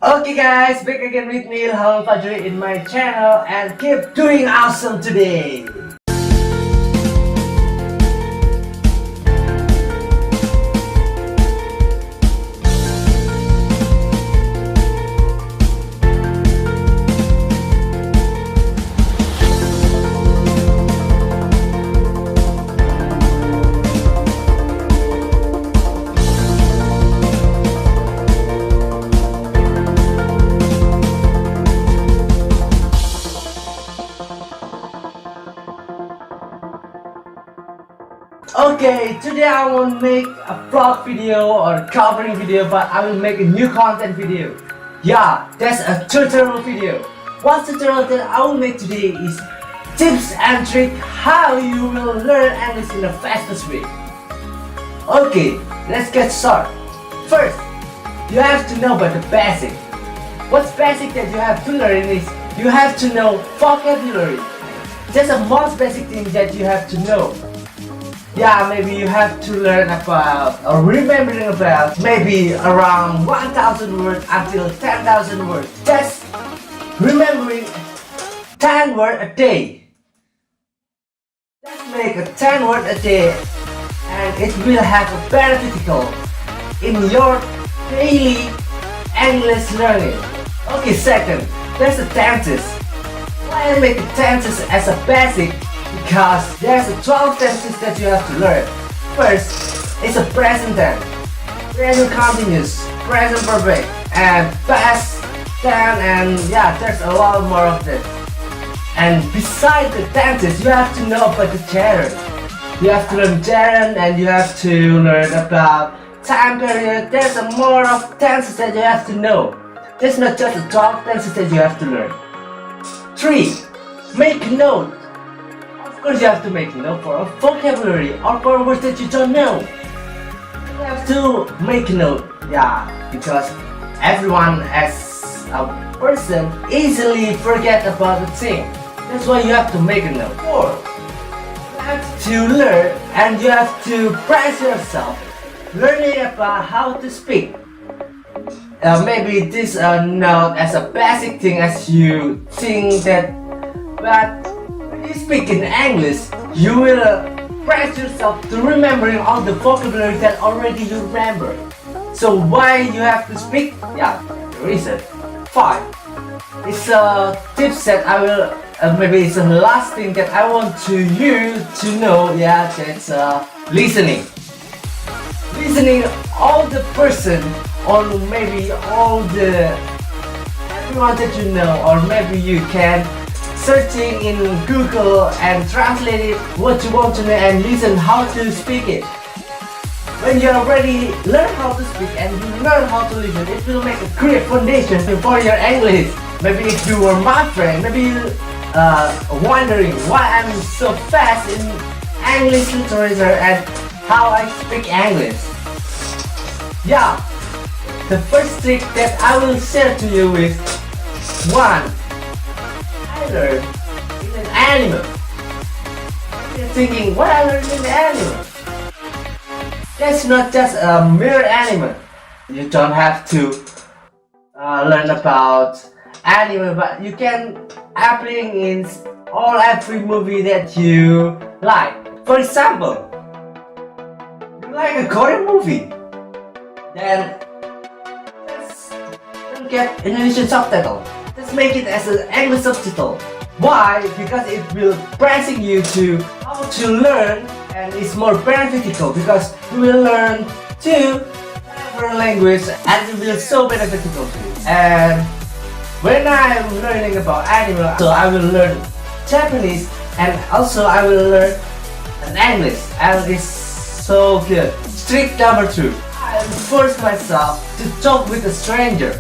Okay guys, back again with me Ilham Fajri in my channel and keep doing awesome today. Okay, today I won't make a vlog video or covering video, but I will make a new content video. Yeah, that's a tutorial video. What tutorial that I will make today is tips and trick how you will learn English in the fastest way. Okay, let's get started. First, you have to know about the basic. What's basic that you have to learn is you have to know vocabulary. That's the most basic thing that you have to know. Yeah, maybe you have to learn about or remembering about maybe around 1,000 words until 10,000 words. Just remembering 10 words a day. Just make a 10 words a day and it will have a beneficial in your daily English learning. Okay, second, there's the tenses. Why I make the tenses as a basic? Because there's 12 tenses that you have to learn. First, it's a present tense, present continuous, present perfect, and past tense, and yeah, there's a lot more of this. And besides the tenses, you have to know about the gerund. You have to learn gerund, and you have to learn about time period. There's a more of tenses that you have to know. There's not just the 12 tenses that you have to learn. 3. Make note. Of course, you have to make note for a vocabulary or for words that you don't know. You have to make note, yeah, because everyone as a person easily forget about the thing. That's why you have to make a note. 4. You have to learn and you have to practice yourself learning about how to speak. Maybe this not as a basic thing as you think that, but when you speak in English, you will practice yourself to remembering all the vocabulary that already you remember. So why you have to speak? Yeah, the reason. 5. It's a tips that I will, maybe it's the last thing that I want you to know. Yeah, that's listening. Listening all the person or maybe all the everyone that you know, or maybe you can searching in Google and translate it what you want to know and listen how to speak it. When you already learn how to speak and you learn how to listen, it will make a great foundation for your English. Maybe if you were my friend, maybe you wondering why I'm so fast in English literature and how I speak English. Yeah, the first trick that I will share to you is 1. Learn in an anime. You're thinking, what I learned in the anime? That's not just a mere anime. You don't have to learn about anime, but you can apply in every movie that you like. For example, you like a Korean movie, then don't get Indonesian subtitle. Let's make it as an English subtitle. Why? Because it will pressing you to how to learn and it's more beneficial because you will learn 2 different languages and it will so beneficial to you. And when I'm learning about anime, so I will learn Japanese and also I will learn English and it's so good. Trick number 2. I force myself to talk with a stranger.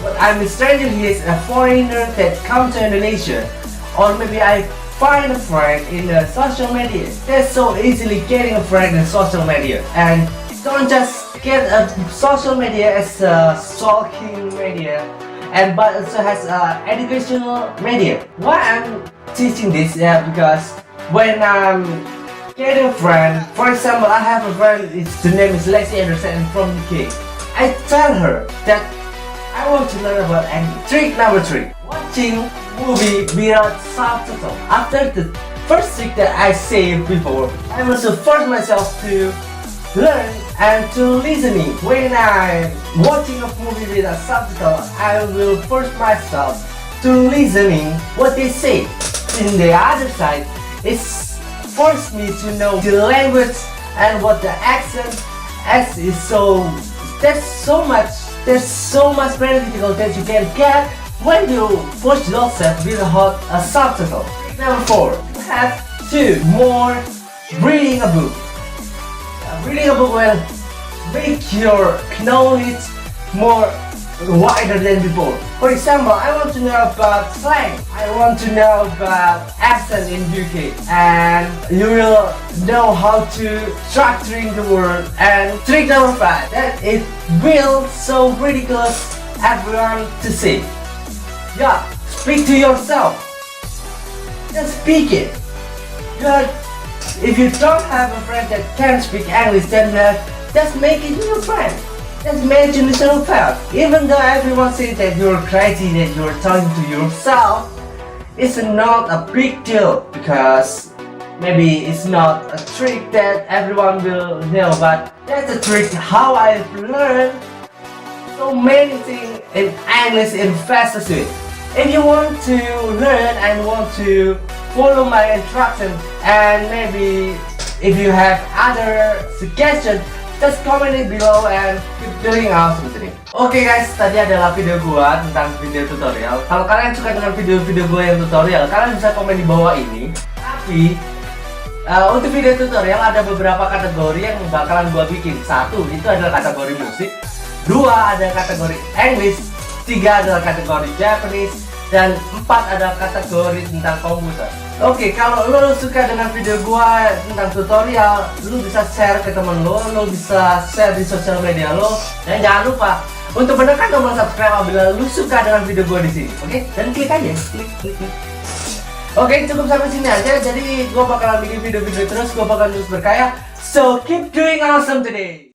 But I'm a stranger here is a foreigner that comes to Indonesia, or maybe I find a friend in the social media. That's so easily getting a friend in social media, and don't just get a social media as a stalking media, and but also has educational media. Why I'm teaching this? Yeah, because when I'm getting a friend, for example, I have a friend. The name is Lexi Anderson from UK. I tell her that I I want to learn about English. Trick number 3. Watching movie without subtitle. After the first trick that I said before, I must force myself to learn and to listening. When I'm watching a movie without subtitle, I will force myself to listening what they say. In the other side, it's forced me to know the language and what the accent is. So there's so much very difficult that you can get when you force yourself without a subtitle. Trick number 4. You have to more reading a book. Reading a book will make your knowledge more wider than before. For example, I want to know about slang. I want to know about accent in UK, and you will know how to structuring the word. And trick number 5, that it will so ridiculous everyone to see. Yeah, speak to yourself. Just speak it. If you don't have a friend that can speak English, then just make it your friend. Just imagine yourself. Even though everyone says that you're crazy, that you're talking to yourself, it's not a big deal, because maybe it's not a trick that everyone will know, but that's a trick how I've learned so many things in English in fastest way. If you want to learn and want to follow my instruction, and maybe if you have other suggestions, just comment it below and keep doing awesome today. Oke guys, tadi adalah video gua tentang video tutorial. Kalau kalian suka dengan video-video gua yang tutorial, kalian bisa komen di bawah ini. Tapi untuk video tutorial ada beberapa kategori yang bakalan gua bikin. 1, itu adalah kategori musik. 2, ada kategori English. 3 adalah kategori Japanese. Dan 4 adalah kategori tentang komputer. Oke, kalau lo suka dengan video gua tentang tutorial, lo bisa share ke temen lo bisa share di sosial media lo, dan jangan lupa untuk menekan tombol subscribe apabila lo suka dengan video gua di sini. Oke, dan klik aja, klik. Oke, cukup sampai sini aja. Jadi gua bakalan bikin video-video terus, gua bakalan terus berkarya. So keep doing awesome today.